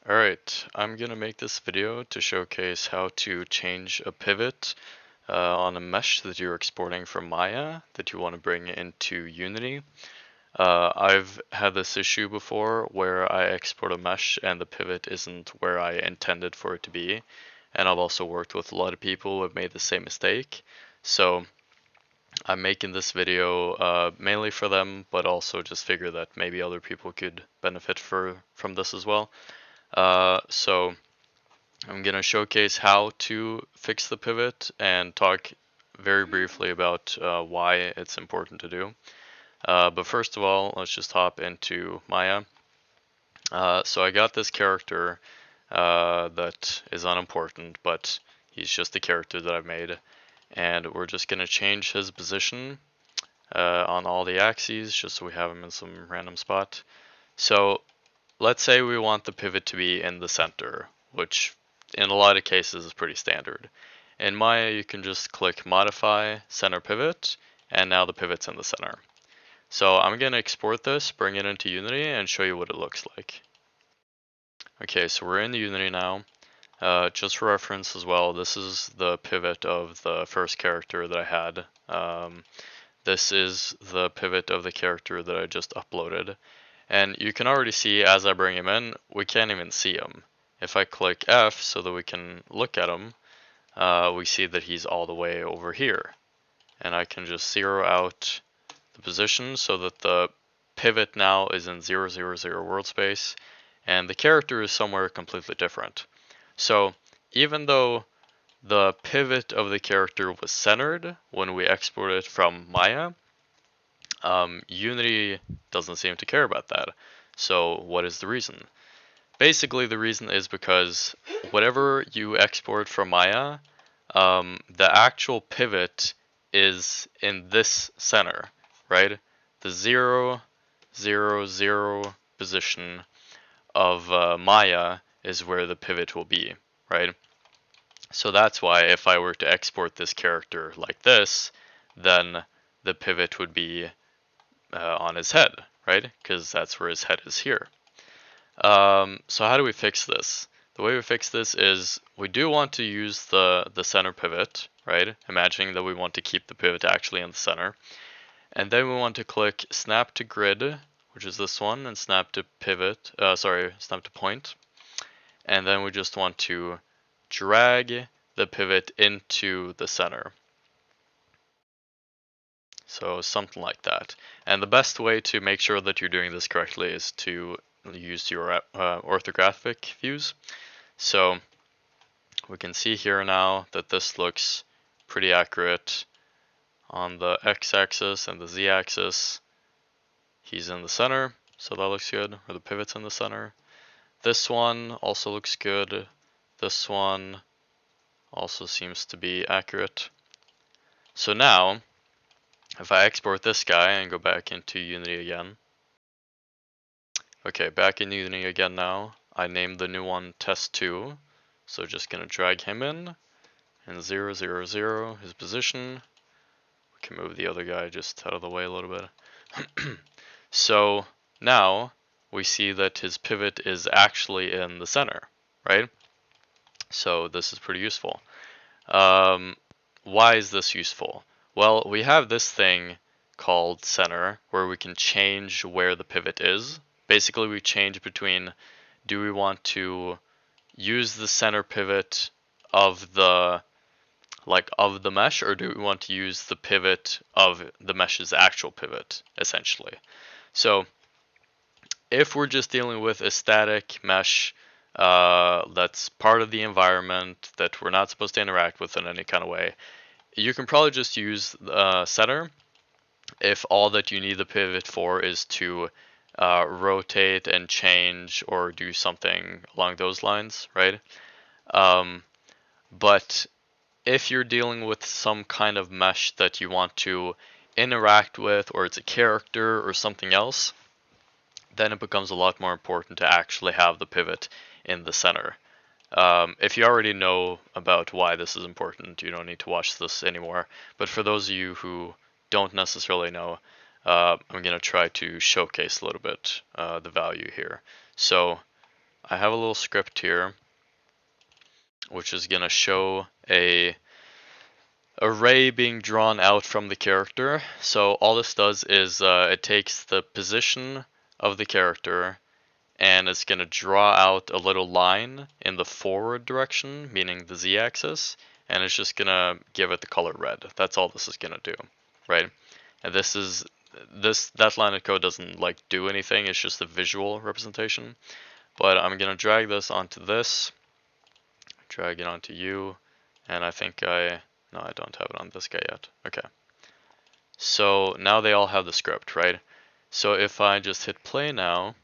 Alright, I'm gonna make this video to showcase how to change a pivot on a mesh that you're exporting from Maya that you want to bring into Unity. I've had this issue before where I export a mesh and the pivot isn't where I intended for it to be, and I've also worked with a lot of people who have made the same mistake. So I'm making this video mainly for them, but also just figure that maybe other people could benefit from this as well. So I'm going to showcase how to fix the pivot and talk very briefly about why it's important to do. But first of all, let's just hop into Maya. So I got this character that is unimportant, but he's just a character that I've made. And we're just going to change his position on all the axes just so we have him in some random spot. So let's say we want the pivot to be in the center, which in a lot of cases is pretty standard. In Maya, you can just click Modify, Center Pivot, and now the pivot's in the center. So I'm going to export this, bring it into Unity, and show you what it looks like. Okay, so we're in Unity now. Just for reference as well, this is the pivot of the first character that I had. This is the pivot of the character that I just uploaded. And you can already see as I bring him in, we can't even see him. If I click F so that we can look at him, we see that he's all the way over here. And I can just zero out the position so that the pivot now is in 0, 0, 0 world space, and the character is somewhere completely different. So even though the pivot of the character was centered when we exported from Maya, Unity doesn't seem to care about that. So what is the reason? Basically, the reason is because whatever you export from Maya, the actual pivot is in this center, right? The 0, 0, 0 position of Maya is where the pivot will be, right? So that's why if I were to export this character like this, then the pivot would be on his head, right? Because that's where his head is here. So how do we fix this? The way we fix this is we do want to use the center pivot, right? Imagining that we want to keep the pivot actually in the center. And then we want to click snap to grid, which is this one, and snap to pivot, snap to point. And then we just want to drag the pivot into the center. So something like that. And the best way to make sure that you're doing this correctly is to use your orthographic views. So we can see here now that this looks pretty accurate on the x-axis and the z-axis. He's in the center, so that looks good, or the pivot's in the center. This one also looks good. This one also seems to be accurate. So now, if I export this guy and go back into Unity again. Okay, back in Unity again now. I named the new one test2. So just gonna drag him in, and 0, 0, 0, his position. We can move the other guy just out of the way a little bit. So now we see that his pivot is actually in the center, right? So this is pretty useful. Why is this useful? Well, we have this thing called center where we can change where the pivot is. Basically, we change between do we want to use the center pivot of the mesh, or do we want to use the pivot of the mesh's actual pivot, essentially. So if we're just dealing with a static mesh that's part of the environment that we're not supposed to interact with in any kind of way, you can probably just use center if all that you need the pivot for is to rotate and change or do something along those lines, right? But if you're dealing with some kind of mesh that you want to interact with, or it's a character or something else, then it becomes a lot more important to actually have the pivot in the center. If you already know about why this is important, you don't need to watch this anymore. But for those of you who don't necessarily know, I'm going to try to showcase a little bit the value here. So I have a little script here, which is gonna show a array being drawn out from the character. So all this does is it takes the position of the character and it's going to draw out a little line in the forward direction, meaning the z-axis, and it's just going to give it the color red. That's all this is going to do, right? And that line of code doesn't like do anything, it's just a visual representation. But I'm going to drag this onto this, drag it onto you, and I think no, I don't have it on this guy yet. Okay. So now they all have the script, right? So if I just hit play now,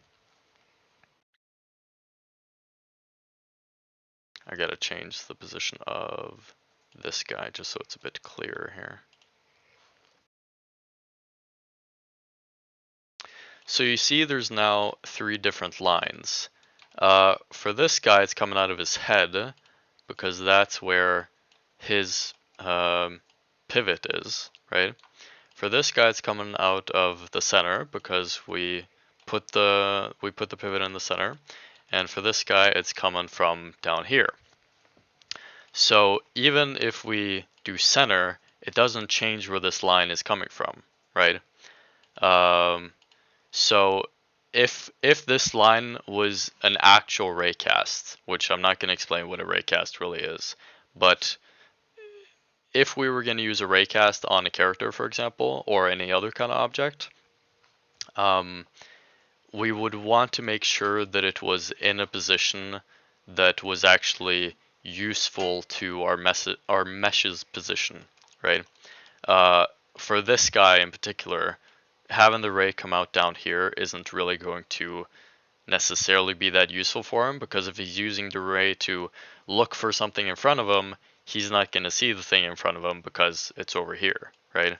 I gotta change the position of this guy just so it's a bit clearer here. So you see there's now 3 different lines. For this guy, it's coming out of his head because that's where his pivot is, right? For this guy, it's coming out of the center because we put the pivot in the center, and for this guy, it's coming from down here. So even if we do center, it doesn't change where this line is coming from, right? So if this line was an actual raycast, which I'm not going to explain what a raycast really is, but if we were going to use a raycast on a character, for example, or any other kind of object, we would want to make sure that it was in a position that was actually useful to our mesh's position, right? For this guy in particular, having the ray come out down here isn't really going to necessarily be that useful for him, because if he's using the ray to look for something in front of him, he's not going to see the thing in front of him because it's over here, right?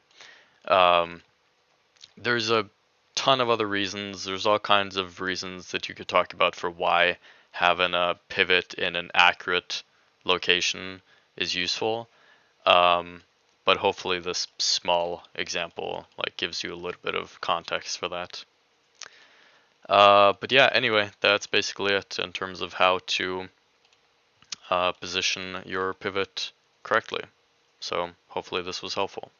There's a ton of other reasons. There's all kinds of reasons that you could talk about for why having a pivot in an accurate location is useful. But hopefully this small example like gives you a little bit of context for that. But yeah, anyway, that's basically it in terms of how to position your pivot correctly. So hopefully this was helpful.